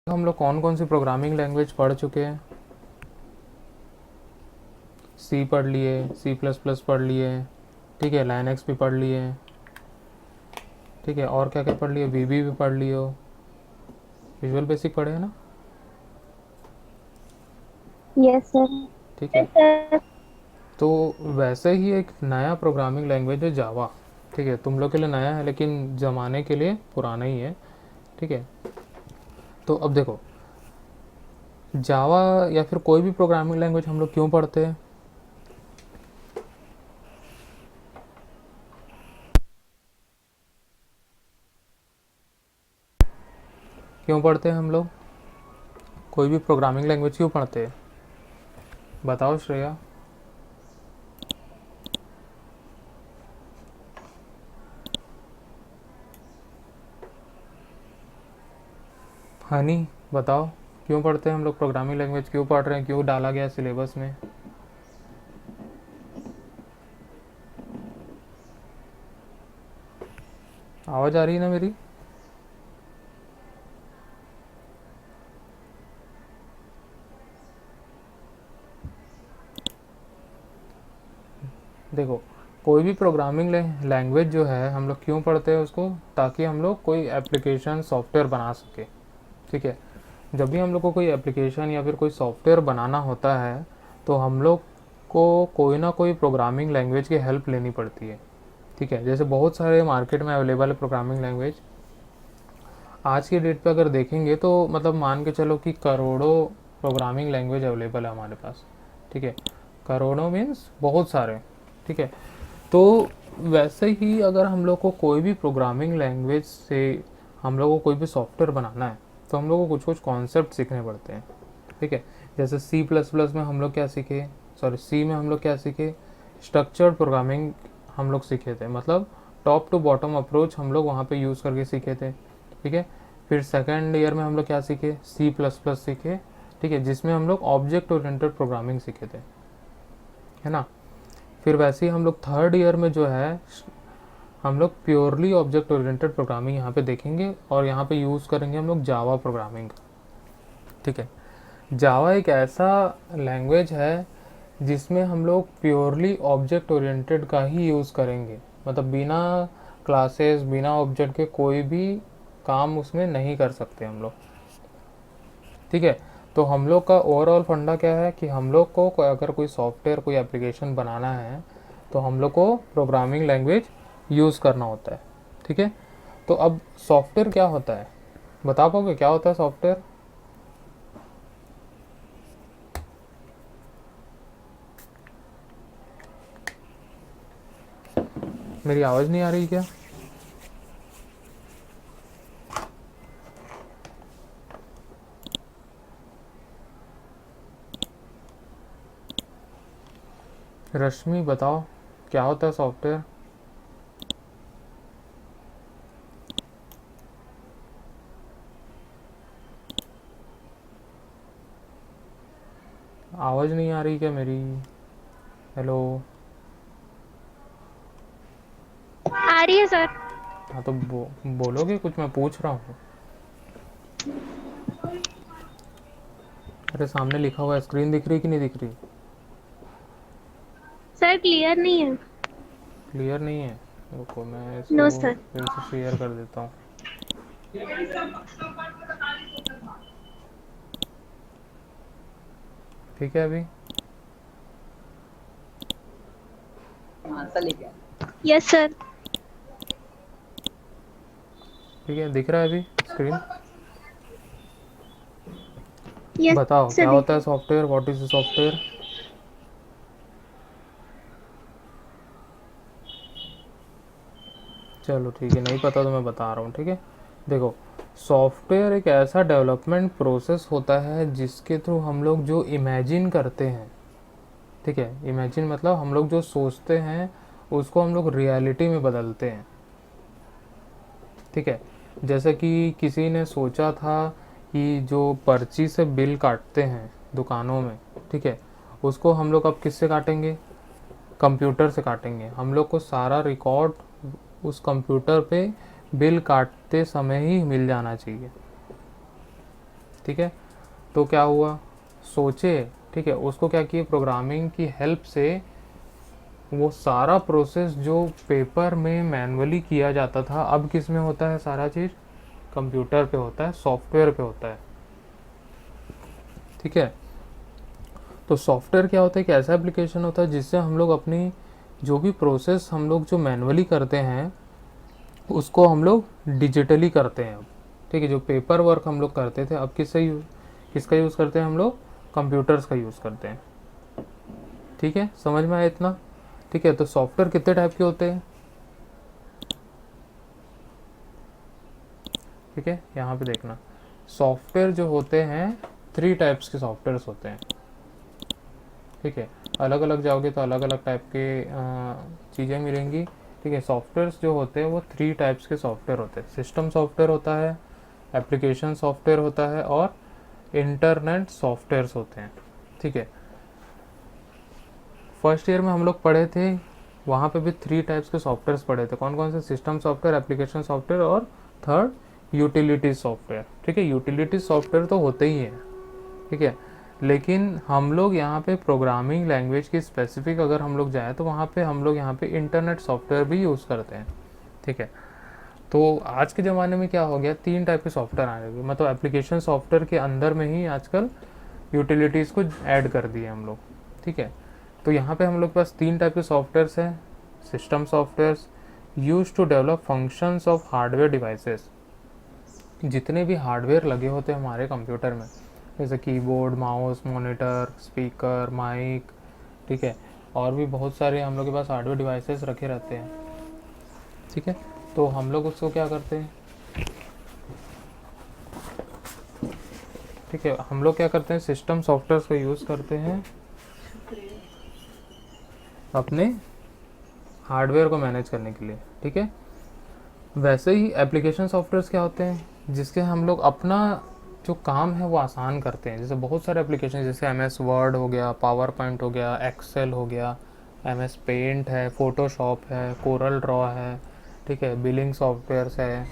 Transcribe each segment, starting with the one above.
हम लोग कौन कौन सी प्रोग्रामिंग लैंग्वेज पढ़ चुके हैं? सी पढ़ लिए, सी प्लस प्लस पढ़ लिए, ठीक है, लाइनक्स भी पढ़ लिए, ठीक है, और क्या क्या पढ़ लिए, वीबी भी पढ़ लियो, विजुअल बेसिक पढ़े हैं ना? Yes sir. ठीक है। सर। तो वैसे ही एक नया प्रोग्रामिंग लैंग्वेज है जावा। ठीक है, तुम लोग के लिए नया है लेकिन ज़माने के लिए पुराना ही है। ठीक है। तो अब देखो, जावा या फिर कोई भी प्रोग्रामिंग लैंग्वेज हम लोग क्यों पढ़ते हैं? क्यों पढ़ते हैं हम लोग? कोई भी प्रोग्रामिंग लैंग्वेज क्यों पढ़ते हैं? बताओ श्रेया। हनी, बताओ। क्यों पढ़ते हैं हम लोग प्रोग्रामिंग लैंग्वेज? क्यों पढ़ रहे हैं? क्यों डाला गया सिलेबस में? आवाज़ आ रही है ना मेरी? देखो, कोई भी प्रोग्रामिंग लैंग्वेज जो है हम लोग क्यों पढ़ते हैं उसको, ताकि हम लोग कोई एप्लीकेशन सॉफ्टवेयर बना सके। ठीक है। जब भी हम लोग को कोई एप्लीकेशन या फिर कोई सॉफ्टवेयर बनाना होता है तो हम लोग को कोई ना कोई प्रोग्रामिंग लैंग्वेज की हेल्प लेनी पड़ती है। ठीक है, जैसे बहुत सारे मार्केट में अवेलेबल है प्रोग्रामिंग लैंग्वेज। आज की डेट पे अगर देखेंगे तो मतलब मान के चलो कि करोड़ों प्रोग्रामिंग लैंग्वेज अवेलेबल है हमारे पास। ठीक है, करोड़ों मीन्स बहुत सारे। ठीक है। तो वैसे ही अगर हम लोग को कोई भी प्रोग्रामिंग लैंग्वेज से हम लोग को कोई भी सॉफ्टवेयर बनाना है तो हम लोग को कुछ कुछ कॉन्सेप्ट सीखने पड़ते हैं। ठीक है। जैसे सी प्लस प्लस में हम लोग क्या सीखे, सॉरी सी में हम लोग क्या सीखे, स्ट्रक्चर्ड प्रोग्रामिंग हम लोग सीखे थे, मतलब टॉप टू बॉटम अप्रोच हम लोग वहाँ पे यूज़ करके सीखे थे। ठीक है। फिर सेकेंड ईयर में हम लोग क्या सीखे, सी प्लस प्लस सीखे। ठीक है, जिसमें हम लोग ऑब्जेक्ट ओरिएंटेड प्रोग्रामिंग सीखे थे, है ना। फिर वैसे ही हम लोग थर्ड ईयर में जो है हम लोग प्योरली ऑब्जेक्ट ओरिएंटेड प्रोग्रामिंग यहाँ पे देखेंगे और यहाँ पे यूज़ करेंगे हम लोग जावा प्रोग्रामिंग। ठीक है। जावा एक ऐसा लैंग्वेज है जिसमें हम लोग प्योरली ऑब्जेक्ट ओरिएंटेड का ही यूज़ करेंगे, मतलब बिना क्लासेस बिना ऑब्जेक्ट के कोई भी काम उसमें नहीं कर सकते हम लोग। ठीक है। तो हम लोग का ओवरऑल फंडा क्या है कि हम लोग को अगर कोई सॉफ्टवेयर कोई एप्लीकेशन बनाना है तो हम लोग को प्रोग्रामिंग लैंग्वेज यूज़ करना होता है। ठीक है। तो अब सॉफ्टवेयर क्या होता है, बता पाओगे क्या होता है सॉफ्टवेयर? मेरी आवाज़ नहीं आ रही क्या? रश्मि बताओ, क्या होता है सॉफ्टवेयर? आवाज़ नहीं आ रही क्या मेरी? हेलो। आ रही है सर। हाँ तो बोलोगे कुछ, मैं पूछ रहा हूँ। अरे सामने लिखा हुआ है, स्क्रीन दिख रही कि नहीं दिख रही? सर क्लियर नहीं है। क्लियर नहीं है? रुको मैं नो इसको सर। फिर से शेयर कर देता हूँ। ठीक है अभी? Yes sir. ठीक है, दिख रहा है अभी स्क्रीन? यस बताओ सर क्या दिख होता है रहा software, what is the software? चलो ठीक है, नहीं पता तो मैं बता रहा हूँ। ठीक है। देखो, सॉफ्टवेयर एक ऐसा डेवलपमेंट प्रोसेस होता है जिसके थ्रू हम लोग जो इमेजिन करते हैं, ठीक है, इमेजिन मतलब हम लोग जो सोचते हैं उसको हम लोग रियलिटी में बदलते हैं। ठीक है। जैसे कि किसी ने सोचा था कि जो पर्ची से बिल काटते हैं दुकानों में, ठीक है, उसको हम लोग अब किससे काटेंगे? कंप्यूटर से काटेंगे। हम लोग को सारा रिकॉर्ड उस कंप्यूटर पे बिल काटते समय ही मिल जाना चाहिए। ठीक है। तो क्या हुआ, सोचे, ठीक है, उसको क्या किए, प्रोग्रामिंग की हेल्प से वो सारा प्रोसेस जो पेपर में मैनुअली किया जाता था अब किस में होता है, सारा चीज़ कंप्यूटर पे होता है, सॉफ्टवेयर पे होता है। ठीक है। तो सॉफ्टवेयर क्या होता है, एक ऐसा एप्लीकेशन होता है जिससे हम लोग अपनी जो भी प्रोसेस हम लोग जो मैनुअली करते हैं उसको हम लोग डिजिटली करते हैं अब। ठीक है, जो पेपर वर्क हम लोग करते थे अब किसका यूज़ करते हैं हम लोग, कंप्यूटर्स का यूज़ करते हैं। ठीक है, समझ में आया इतना। ठीक है, तो सॉफ्टवेयर कितने टाइप के होते हैं, ठीक है, यहाँ पे देखना, सॉफ्टवेयर जो होते हैं 3 टाइप्स के सॉफ्टवेयर होते हैं। ठीक है, अलग अलग जाओगे तो अलग अलग टाइप के चीज़ें मिलेंगी। ठीक है, सॉफ्टवेयर्स जो होते हैं वो 3 टाइप्स के सॉफ्टवेयर होते हैं। सिस्टम सॉफ्टवेयर होता है, एप्लीकेशन सॉफ्टवेयर होता है और इंटरनेट सॉफ्टवेयर्स होते हैं। ठीक है, फर्स्ट ईयर में हम लोग पढ़े थे, वहाँ पे भी 3 टाइप्स के सॉफ्टवेयर्स पढ़े थे। कौन कौन से, सिस्टम सॉफ्टवेयर, एप्लीकेशन सॉफ्टवेयर और थर्ड यूटिलिटी सॉफ्टवेयर। ठीक है, यूटिलिटी सॉफ्टवेयर तो होते ही हैं। ठीक है, लेकिन हम लोग यहाँ पे प्रोग्रामिंग लैंग्वेज की स्पेसिफिक अगर हम लोग जाए तो वहाँ पे हम लोग यहाँ पे इंटरनेट सॉफ्टवेयर भी यूज़ करते हैं। ठीक है, तो आज के ज़माने में क्या हो गया, 3 टाइप के सॉफ्टवेयर आने लगे, मतलब एप्लीकेशन सॉफ्टवेयर के अंदर में ही आजकल यूटिलिटीज़ को ऐड कर दिए हम लोग। ठीक है, तो यहाँ पे हम लोग के पास 3 टाइप के सॉफ्टवेयर्स हैं। System softwares use to develop functions of hardware devices, जितने भी हार्डवेयर लगे होते हैं हमारे कंप्यूटर में, जैसे keyboard, mouse, monitor, speaker, mic, ठीक है, और भी बहुत सारे हम लोग के पास हार्डवेयर डिवाइसेस रखे रहते हैं। ठीक है, तो हम लोग उसको क्या करते हैं, ठीक है, हम लोग क्या करते हैं, सिस्टम सॉफ्टवेयर का यूज़ करते हैं अपने हार्डवेयर को मैनेज करने के लिए। ठीक है, वैसे ही एप्लीकेशन सॉफ्टवेयर्स क्या होते हैं, जिसके हम लोग अपना जो काम है वो आसान करते हैं। जैसे बहुत सारे एप्लीकेशन, जैसे MS वर्ड हो गया, पावर पॉइंट हो गया, एक्सेल हो गया, MS पेंट है, फ़ोटोशॉप है, कोरल ड्रॉ है, ठीक है, बिलिंग सॉफ्टवेयर्स है,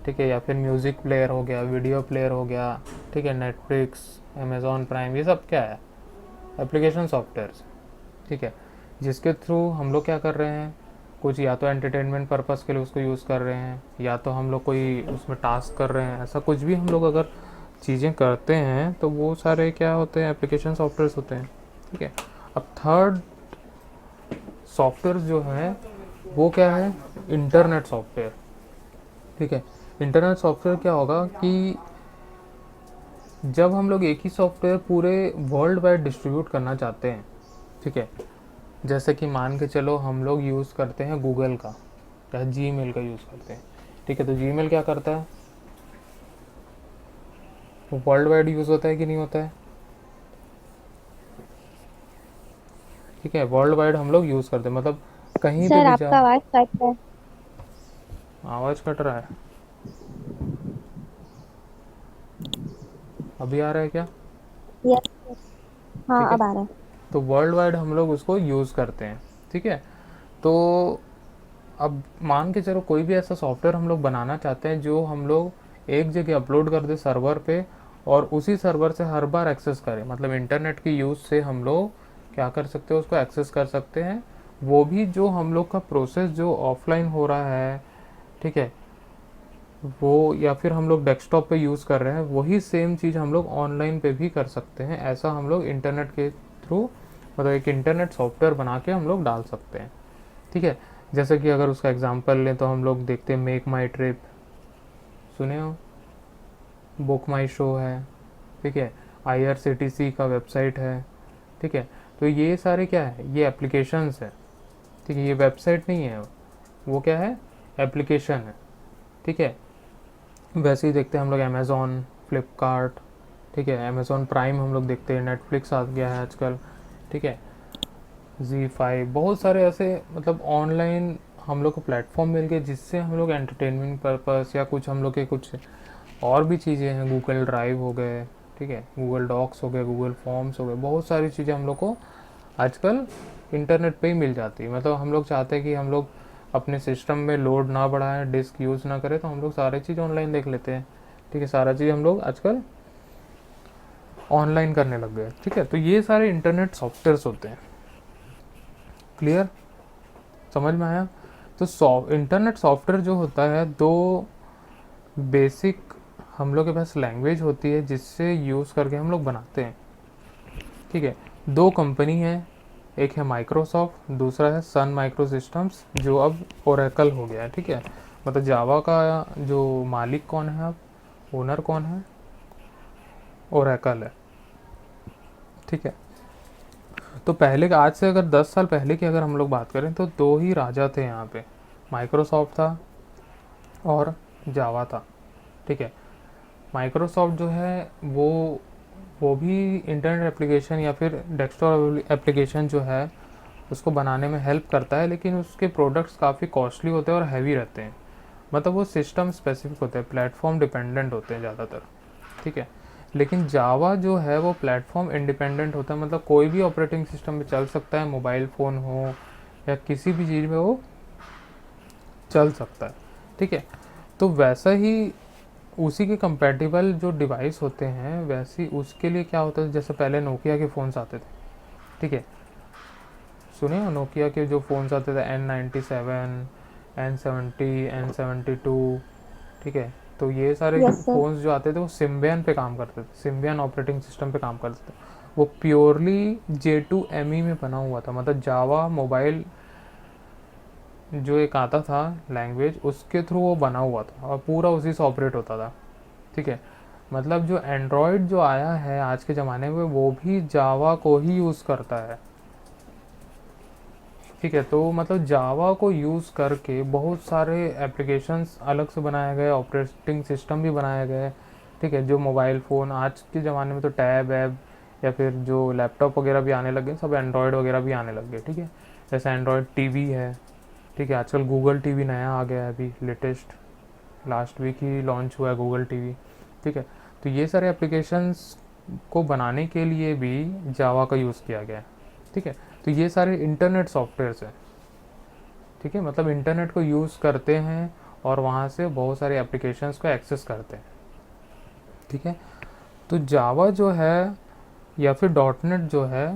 ठीक है, या फिर म्यूज़िक प्लेयर हो गया, वीडियो प्लेयर हो गया, ठीक है, नेटफ्लिक्स, अमेज़ॉन प्राइम, ये सब क्या है, एप्लीकेशन सॉफ्टवेयर्स। ठीक है, जिसके थ्रू हम लोग क्या कर रहे हैं, कुछ या तो एंटरटेनमेंट पर्पज़ के लिए उसको यूज़ कर रहे हैं, या तो हम लोग कोई उसमें टास्क कर रहे हैं, ऐसा कुछ भी हम लोग अगर चीज़ें करते हैं तो वो सारे क्या होते हैं, एप्लीकेशन सॉफ्टवेयर्स होते हैं। ठीक है, अब थर्ड सॉफ्टवेयर जो है वो क्या है, इंटरनेट सॉफ्टवेयर। ठीक है, इंटरनेट सॉफ्टवेयर क्या होगा कि जब हम लोग एक ही सॉफ्टवेयर पूरे वर्ल्ड वाइड डिस्ट्रीब्यूट करना चाहते हैं, ठीक है, जैसे कि मान के चलो हम लोग यूज़ करते हैं गूगल का या जीमेल का यूज़ करते हैं। ठीक है, तो जीमेल क्या करता है, वो वर्ल्ड वाइड यूज़ होता है कि नहीं होता है, ठीक है, वर्ल्ड वाइड हम लोग यूज़ करते हैं, मतलब कहीं पे सर भी आपका जा, आवाज कट रहा है। आवाज़ कट रहा है, अभी आ रहा है क्या, यस। हाँ ठीक है, अब आ रहा है। तो वर्ल्ड वाइड हम लोग उसको यूज़ करते हैं। ठीक है, तो अब मान के चलो कोई भी ऐसा सॉफ्टवेयर हम लोग बनाना चाहते हैं जो हम लोग एक जगह अपलोड कर दे सर्वर पे, और उसी सर्वर से हर बार एक्सेस करें, मतलब इंटरनेट की यूज़ से हम लोग क्या कर सकते हैं, उसको एक्सेस कर सकते हैं। वो भी जो हम लोग का प्रोसेस जो ऑफलाइन हो रहा है, ठीक है, वो या फिर हम लोग डेस्कटॉप पे यूज़ कर रहे हैं, वही सेम चीज़ हम लोग ऑनलाइन पे भी कर सकते हैं। ऐसा हम लोग इंटरनेट के थ्रू, मतलब एक इंटरनेट सॉफ्टवेयर बना के हम लोग डाल सकते हैं। ठीक है, जैसे कि अगर उसका एग्जांपल लें तो हम लोग देखते हैं मेक माई ट्रिप, सुने हो, बुक माई शो है, ठीक है, IRCTC का वेबसाइट है। ठीक है, तो ये सारे क्या है, ये एप्लीकेशंस है। ठीक है, ये वेबसाइट नहीं है, वो क्या है, एप्लीकेशन है। ठीक है, वैसे ही देखते हैं हम लोग अमेज़ॉन, फ्लिपकार्ट, ठीक है, अमेज़ॉन प्राइम हम लोग देखते हैं, नेटफ्लिक्स आ गया है आजकल, ठीक है, Z5, बहुत सारे ऐसे मतलब ऑनलाइन हम लोग को प्लेटफॉर्म मिल गए जिससे हम लोग एंटरटेनमेंट पर्पस या कुछ हम लोग के कुछ और भी चीज़ें हैं, गूगल ड्राइव हो गए, ठीक है, गूगल डॉक्स हो गए, गूगल फॉर्म्स हो गए, बहुत सारी चीज़ें हम लोग को आजकल इंटरनेट पे ही मिल जाती है। मतलब हम लोग चाहते हैं कि हम लोग अपने सिस्टम में लोड ना बढ़ाएं, डिस्क यूज़ ना करें, तो हम लोग सारी चीज़ ऑनलाइन देख लेते हैं। ठीक है, सारा चीज़ हम लोग आजकल ऑनलाइन करने लग गए। ठीक है, तो ये सारे इंटरनेट सॉफ्टवेयर्स होते हैं। क्लियर, समझ में आया? तो इंटरनेट सॉफ्टवेयर जो होता है, दो बेसिक हम लोग के पास लैंग्वेज होती है जिससे यूज़ करके हम लोग बनाते हैं। ठीक है, दो कंपनी है, एक है माइक्रोसॉफ्ट, दूसरा है सन माइक्रो सिस्टम्स, जो अब ओरेकल हो गया है। ठीक है, मतलब जावा का जो मालिक कौन है, अब ओनर कौन है, ओरेकल है। ठीक है, तो पहले का, आज से अगर 10 साल पहले की अगर हम लोग बात करें तो दो ही राजा थे यहाँ पे, माइक्रोसॉफ्ट था और जावा था। ठीक है, माइक्रोसॉफ्ट जो है वो भी इंटरनेट एप्लीकेशन या फिर डेस्कटॉप एप्लीकेशन जो है उसको बनाने में हेल्प करता है, लेकिन उसके प्रोडक्ट्स काफ़ी कॉस्टली होते हैं और हैवी रहते हैं। मतलब वो सिस्टम स्पेसिफिक होते हैं, प्लेटफॉर्म डिपेंडेंट होते हैं ज़्यादातर। ठीक है, लेकिन जावा जो है वो प्लेटफॉर्म इंडिपेंडेंट होता है, मतलब कोई भी ऑपरेटिंग सिस्टम में चल सकता है, मोबाइल फ़ोन हो या किसी भी चीज़ में वो चल सकता है। ठीक है, तो वैसा ही उसी के कंपैटिबल जो डिवाइस होते हैं, वैसे उसके लिए क्या होता है, जैसे पहले नोकिया के फ़ोन्स आते थे। ठीक है, सुने हो नोकिया के जो फ़ोन्स आते थे, N97, N70, N72। ठीक है, तो ये सारे यस सर। फ़ोन्स जो आते थे वो सिम्बियन पे काम करते थे, सिम्बियन ऑपरेटिंग सिस्टम पे काम करते थे। वो प्योरली J2ME में बना हुआ था, मतलब जावा मोबाइल जो एक आता था लैंग्वेज, उसके थ्रू वो बना हुआ था और पूरा उसी से ऑपरेट होता था। ठीक है, मतलब जो एंड्रॉयड जो आया है आज के ज़माने में वो भी जावा को ही यूज़ करता है। ठीक है, तो मतलब जावा को यूज़ करके बहुत सारे एप्लीकेशंस अलग से बनाए गए, ऑपरेटिंग सिस्टम भी बनाए गए। ठीक है, जो मोबाइल फ़ोन आज के ज़माने में तो टैब ऐप या फिर जो लैपटॉप वगैरह भी आने लगे, सब एंड्रॉयड वगैरह भी आने लग गए। ठीक है, जैसे एंड्रॉयड टीवी है। ठीक है, आजकल गूगल टीवी नया आ गया है, अभी लेटेस्ट लास्ट वीक ही लॉन्च हुआ है गूगल टीवी। ठीक है, तो ये सारे एप्लीकेशंस को बनाने के लिए भी जावा का यूज़ किया गया है। ठीक है, तो ये सारे इंटरनेट सॉफ्टवेयर्स हैं। ठीक है, मतलब इंटरनेट को यूज़ करते हैं और वहाँ से बहुत सारे एप्लीकेशंस को एक्सेस करते हैं। ठीक है, तो जावा जो है या फिर डॉट नेट जो है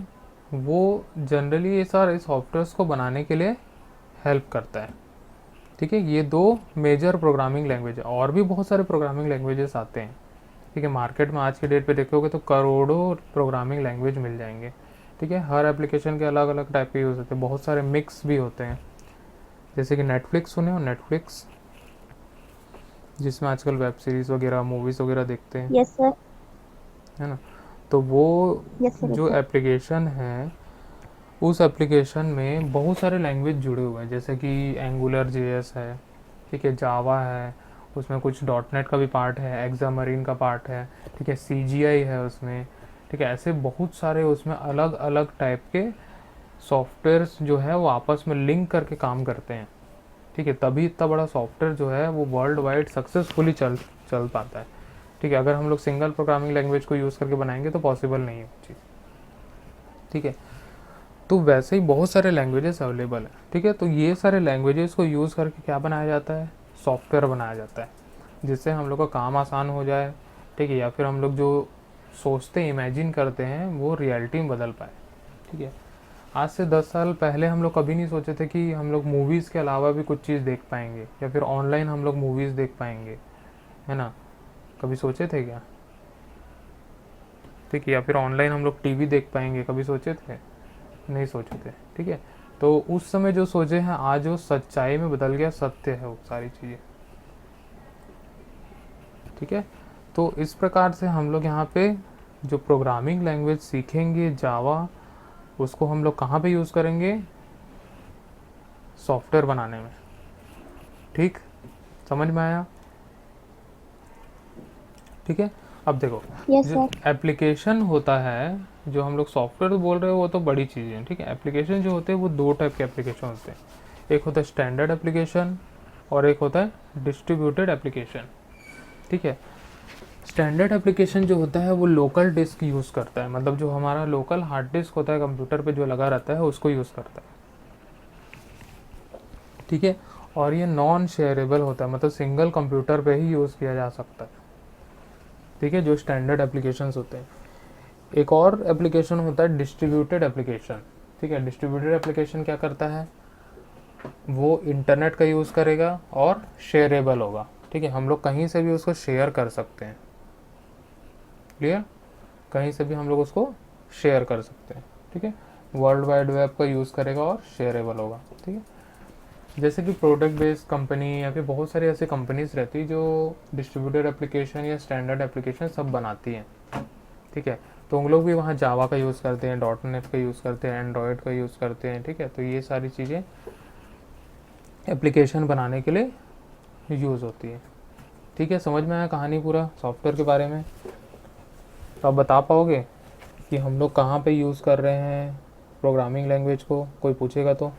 वो जनरली ये सारे सॉफ्टवेयर्स को बनाने के लिए हेल्प करता है। ठीक है, ये दो मेजर प्रोग्रामिंग लैंग्वेज है, और भी बहुत सारे प्रोग्रामिंग लैंग्वेजेस आते हैं। ठीक है, मार्केट में आज के डेट पे देखोगे तो करोड़ों प्रोग्रामिंग लैंग्वेज मिल जाएंगे। ठीक है, हर एप्लीकेशन के अलग अलग टाइप के यूज़ होते हैं, बहुत सारे मिक्स भी होते हैं। जैसे कि नेटफ्लिक्स, सुने हो नेटफ्लिक्स, जिसमें आजकल वेब सीरीज़ वगैरह मूवीज़ वगैरह देखते हैं, यस सर। है ना? तो वो यस सर। यस जो सर। एप्लीकेशन है, उस एप्लीकेशन में बहुत सारे लैंग्वेज जुड़े हुए हैं, जैसे कि एंगुलर JS है। ठीक है, जावा है, उसमें कुछ डॉट नेट का भी पार्ट है, एक्सामरीन का पार्ट है। ठीक है, CGI है उसमें। ठीक है, ऐसे बहुत सारे उसमें अलग अलग टाइप के सॉफ्टवेयर्स जो है वो आपस में लिंक करके काम करते हैं। ठीक है, तभी इतना बड़ा सॉफ्टवेयर जो है वो वर्ल्ड वाइड सक्सेसफुली चल चल पाता है। ठीक है, अगर हम लोग सिंगल प्रोग्रामिंग लैंग्वेज को यूज़ करके बनाएंगे तो पॉसिबल नहीं है वो चीज़। ठीक है, तो वैसे ही बहुत सारे लैंग्वेजेस अवेलेबल है। ठीक है, तो ये सारे लैंग्वेजेस को यूज़ करके क्या बनाया जाता है, सॉफ्टवेयर बनाया जाता है, जिससे हम लोग का काम आसान हो जाए। ठीक है, या फिर हम लोग जो सोचते हैं, इमेजिन करते हैं, वो रियलिटी में बदल पाए। ठीक है, आज से 10 साल पहले हम लोग कभी नहीं सोचे थे कि हम लोग मूवीज़ के अलावा भी कुछ चीज़ देख पाएंगे, या फिर ऑनलाइन हम लोग मूवीज़ देख पाएंगे, है ना? कभी सोचे थे क्या? ठीक है, या फिर ऑनलाइन हम लोग टीवी देख पाएंगे, कभी सोचे थे? नहीं सोचे थे। ठीक है, तो उस समय जो सोचे हैं आज वो सच्चाई में बदल गया, सत्य है वो सारी चीज़ें। ठीक है, तो इस प्रकार से हम लोग यहाँ पे जो प्रोग्रामिंग लैंग्वेज सीखेंगे जावा, उसको हम लोग कहाँ पे यूज़ करेंगे, सॉफ्टवेयर बनाने में। ठीक, समझ में आया? ठीक है, अब देखो, यस जो सर। एप्लीकेशन होता है, जो हम लोग सॉफ्टवेयर बोल रहे हो वो तो बड़ी चीज़ें हैं। ठीक है, एप्लीकेशन जो होते हैं वो दो टाइप के एप्लीकेशन होते हैं, एक होता है स्टैंडर्ड एप्लीकेशन और एक होता है डिस्ट्रीब्यूटेड एप्लीकेशन। ठीक है, स्टैंडर्ड एप्लीकेशन जो होता है वो लोकल डिस्क यूज़ करता है, मतलब जो हमारा लोकल हार्ड डिस्क होता है कंप्यूटर पे जो लगा रहता है उसको यूज़ करता है। ठीक है, और ये नॉन शेयरेबल होता है, मतलब सिंगल कंप्यूटर पे ही यूज़ किया जा सकता है। ठीक है, जो स्टैंडर्ड एप्लीकेशंस होते हैं। एक और एप्लीकेशन होता है डिस्ट्रीब्यूटेड एप्लीकेशन। ठीक है, डिस्ट्रीब्यूटेड एप्लीकेशन क्या करता है, वो इंटरनेट का यूज़ करेगा और शेयरेबल होगा। ठीक है, हम लोग कहीं से भी उसको शेयर कर सकते हैं। क्लियर, कहीं से भी हम लोग उसको शेयर कर सकते हैं। ठीक है, वर्ल्ड वाइड वेब का यूज़ करेगा और शेयरेबल होगा। ठीक है, जैसे कि प्रोडक्ट बेस्ड कंपनी या फिर बहुत सारी ऐसी कंपनीज रहती है जो डिस्ट्रीब्यूटेड एप्लीकेशन या स्टैंडर्ड एप्लीकेशन सब बनाती हैं। ठीक है, तो उन लोग भी वहाँ जावा का यूज़ करते हैं, .NET का यूज़ करते हैं, एंड्रॉयड का यूज़ करते हैं। ठीक है, तो ये सारी चीज़ें एप्लीकेशन बनाने के लिए यूज़ होती है। ठीक है, समझ में आया कहानी पूरा सॉफ्टवेयर के बारे में? तो आप बता पाओगे कि हम लोग कहाँ पे यूज़ कर रहे हैं प्रोग्रामिंग लैंग्वेज को, कोई पूछेगा तो?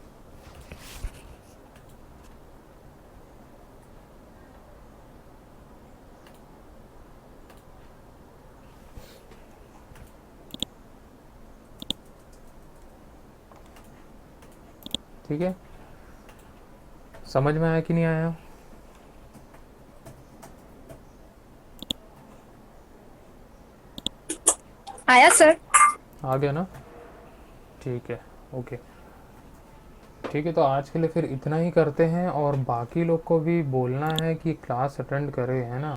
ठीक है, समझ में आया कि नहीं आया? आया सर। आ गया ना? ठीक है, ओके। ठीक है, तो आज के लिए फिर इतना ही करते हैं, और बाकी लोग को भी बोलना है कि क्लास अटेंड करें, है ना।